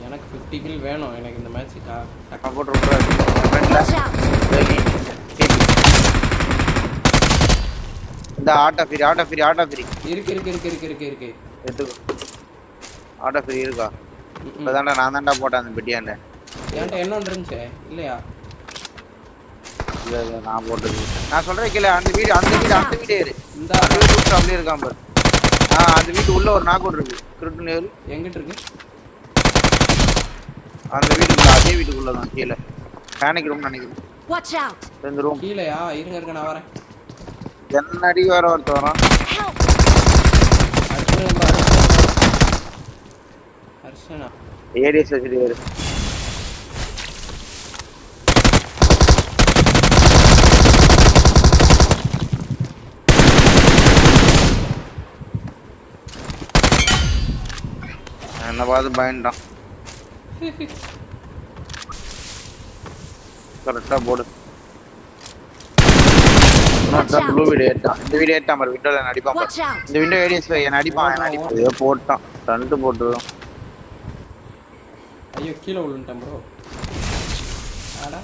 எனக்கு 50 கில் வேணும் எனக்கு இந்த மேட்ச்சுக்கா. போட்டு விட்றாரு. இந்த ஆட்டோ ஃப்ரீ இருக்கு. எடுத்துக்கோ. ஆட்டோ ஃப்ரீ இருக்கா? இப்பதான்டா நான் தான்டா போட்டேன் அந்த பெட்டியாண்ட. என்கிட்ட என்ன இருந்துச்சு இல்லையா? இல்ல நான் போட்டது. நான் சொல்றேன் கேளு. அந்த வீடு ஏறு. இந்த வீடு விட்டு அப்படியே இருக்கான் பாரு. அந்த வீட்டு உள்ள ஒரு நாக் இருக்கு. கிரிட்டு நேரு எங்கிட்ட இருக்கு? அந்த வீட்டுக்குள்ள, அதே வீட்டுக்குள்ள தான் கீழே. பேனிக் ரூம் நினைக்கிறேன். Watch out. இந்த ரூம் கீழயா? இருங்க நான் வரேன். என்னடி வர ஒருத்த வரான். அர்ச்சனா ஏடிஎஸ் வச்சிட்டு ஏறு. என்ன பார்த்து பயன்டான். கரெக்டா போடு. ப்ளூ வீடியோ ஏட்டான். இந்த வீடியோ ஏட்டான் பாரு. விண்டோல நடிப்பான் பாரு. இந்த விண்டோ ஏடிஎஸ் நடிப்பான். ஏதோ போட்டான். ரெண்டு போட்டுரும். ஐயோ கீழே விழுந்துட்டேன் ப்ரோ. ஆடா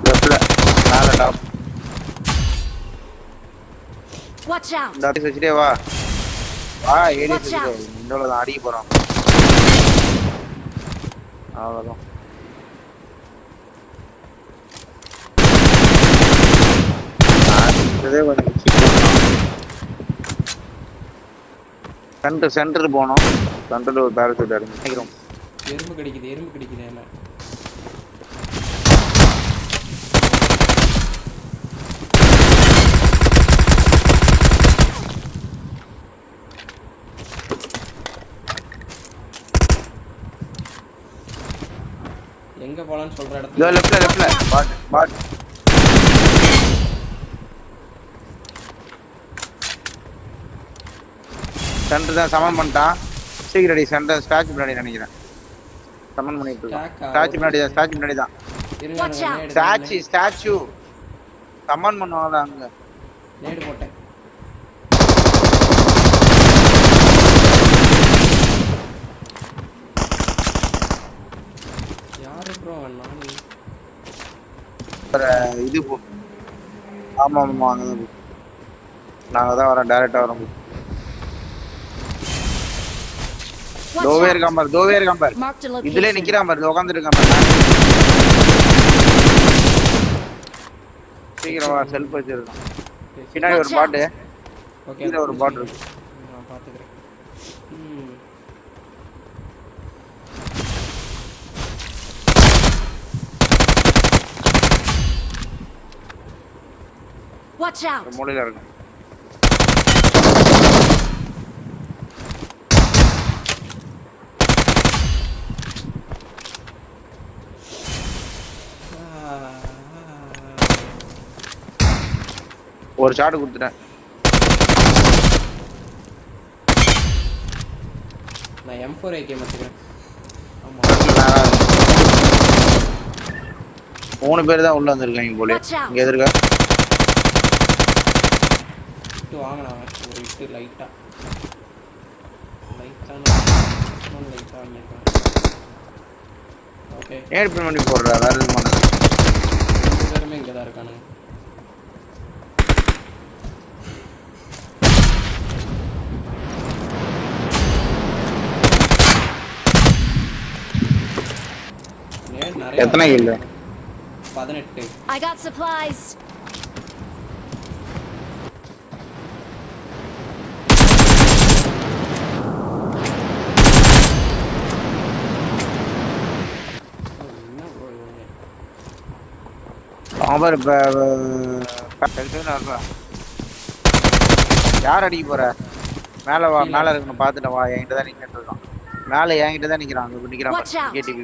லெஃப்ட்ல மேல டாப். Watch out. இந்த அடி வச்சிட்டே வா. ஏடிஎஸ் வச்சிட்டே. விண்டோல தான் அடிக்க போறான். அவ்வளவுதான். இதே வந்து சென்டர் போனோம். சென்டர்ல ஒரு பேரசூட் நினைக்கிறோம். எறும்பு கடிக்குது என்ன. எங்க போலான்னு சொல்ற இடத்துல லெஃப்ட்ல பாட் சென்டர் தான் சமன் பண்ணிட்டான். சீக்கிரம் ரெடி. சென்டர் ஸ்டாச்சு முன்னாடி நினைக்கிறேன். சமன் பண்ணிட்டு இருக்கோம். ஸ்டாச்சு முன்னாடி தான். ஸ்டாச்சு சமன் பண்ணுவாங்க அங்க. நேடு போட்டேன். யாரு ப்ரோ நான் இது போ. ஆமா நாங்க தான் வரோம். டைரக்டா வரோம். தோவே இருக்கான் பாரு. இதுல நிக்கிறான் பாரு. உட்கார்ந்து இருக்கான் பாரு. சீக்கிரம் வா. செல்ஃப் வச்சிருக்கான். பின்னாடி ஒரு பாட்டு. கீழே ஒரு பாட்டு இருக்கு. நான் பாத்துக்கிறேன். Watch out. மூலையில இருக்கு. ஒரு ஷாட் கொடுத்துட்டேன். நான் M4 AK வச்சுக்கிறேன். ஆமா 3 பேர் தான் உள்ள வந்திருக்காங்க போல. இங்க எதிர்க்க வாங்கலாம். ஒரு இட்டு லைட்டா வாங்கிருக்கேன். ஓகே ஏட் பண்ணி போடுறா. வேற எதுவும் பண்ணாத. எல்லாருமே இங்க தான் இருக்கானுங்க. எத்தனை கில்? 18. I got supplies. அவர் யார் அடிக்க போற? மேல வா. மேல இருக்கணும். பாத்துட்டு வா. என்கிட்ட தான் நிக்கிறான். மேல என்கிட்ட தான் நிக்கிறான். அங்க நிக்கிறான். கேடிபி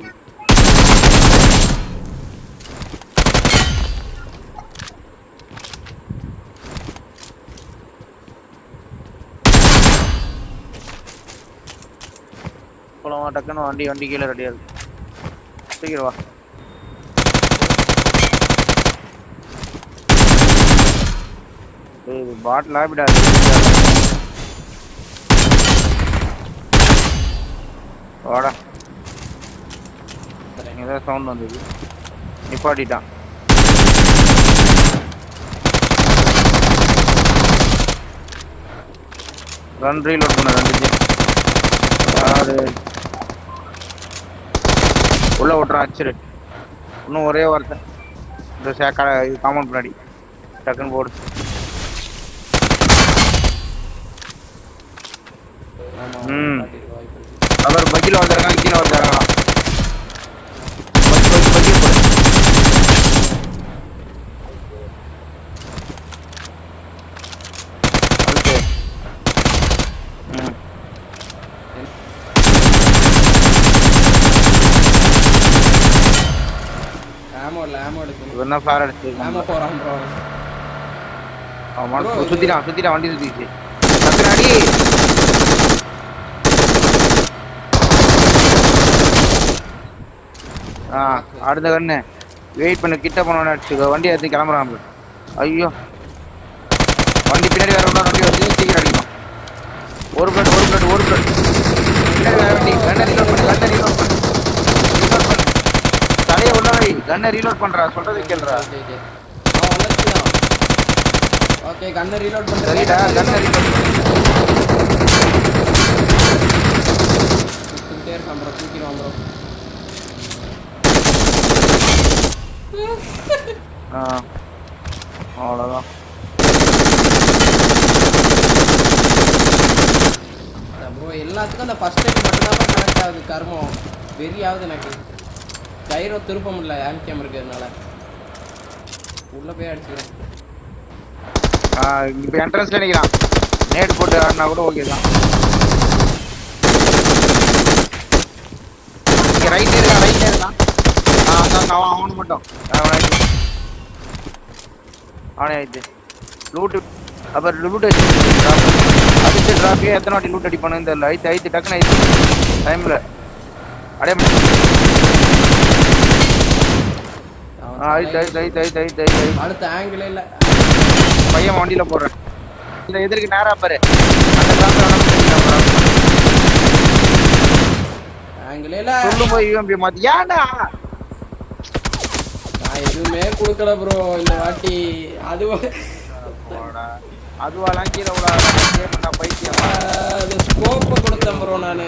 போலாம். டக்குன்னு வண்டி கீழே ரெடியா இருக்கு. சீக்கிரம் வா. இது பாட் லாபிடா. வாடா. ஏதோ சவுண்ட் வந்தது. நிப்பாட்டிட்டான். ரன் ரீலோட் பண்ண 2 யாரு உள்ள ஓட்டுறான். அச்சிரு இன்னும் ஒரே வார்த்தை. இந்த சேக்கா இது காமன் பின்னாடி டக்குன்னு போடு. அவர் பக்கில வந்துருக்கான். கீழே வந்துருக்கான். பக்கி போடு. இவன் ஃபிளார் அடிச்சு சுத்திட்டான். வண்டி சுத்திச்சு. அடி அடுத்த கண்ணு வெயிட் பண்ணு. கிட்ட போனோன்னு அடிச்சுக்கோ. வண்டி எடுத்து கிளம்புறான். ஐயோ வண்டி பின்னாடி வேற வண்டி வந்து சீக்கிரம் அடிக்கும். ஒரு பிளட் பின்னாடி வேற வண்டி. கண்ணை ரீலோட் பண்ணு. தலையை உள்ள வை. கண்ணை ரீலோட் பண்றா. சொல்றது கேளுடா. ஓகே கண்ணை ரீலோட் பண்ணு. சரிடா கண்ணை ரீலோட் பண்ணு. சுத்திட்டே இருக்கான் ப்ரோ. தூக்கிடுவான் ப்ரோ. அவ்வளோதான். ப்ரோ எல்லாத்துக்கும் அந்த ஃபர்ஸ்ட் டைம் மட்டும்தான் கனெக்ட் ஆகுது. கர்மம் வெறியாகுது எனக்கு. கைரோ திருப்ப முடியல. ஆம்கேம் இருக்கிறதுனால உள்ள போய் அடிச்சுக்கிறேன். இப்போ என்ட்ரன்ஸ்ல நிற்கிறான். நேடு போட்டு ஆடினா கூட ஓகே தான். இங்கே ரைட்ல இருக்கான். அவனு மட்டும் அவனே ஆயிடுச்சு. லூட்டு அப்புறம் லூட் அடிச்சு டிராஃபியே எத்தனை வாட்டி லூட் அடிப்பானு தெரியல. ஐத்து டக்குன்னு ஆயிடுச்சு டைமில். அடைய அடுத்த ஆங்கிள் இல்லை. பையன் வண்டியில் போடுறேன். இந்த எதிர்க்கு நேரா பாரு. ஆங்கிள் இல்லை சொல்லும் போது யூஎம்பி மாற்றி ஏன்டா நான் எதுவுமே கொடுக்கல ப்ரோ இந்த வாட்டி. அதுவாலாம் கீழே பைத்தியம். அது ஸ்கோப்பை கொடுத்தேன் ப்ரோ. நான்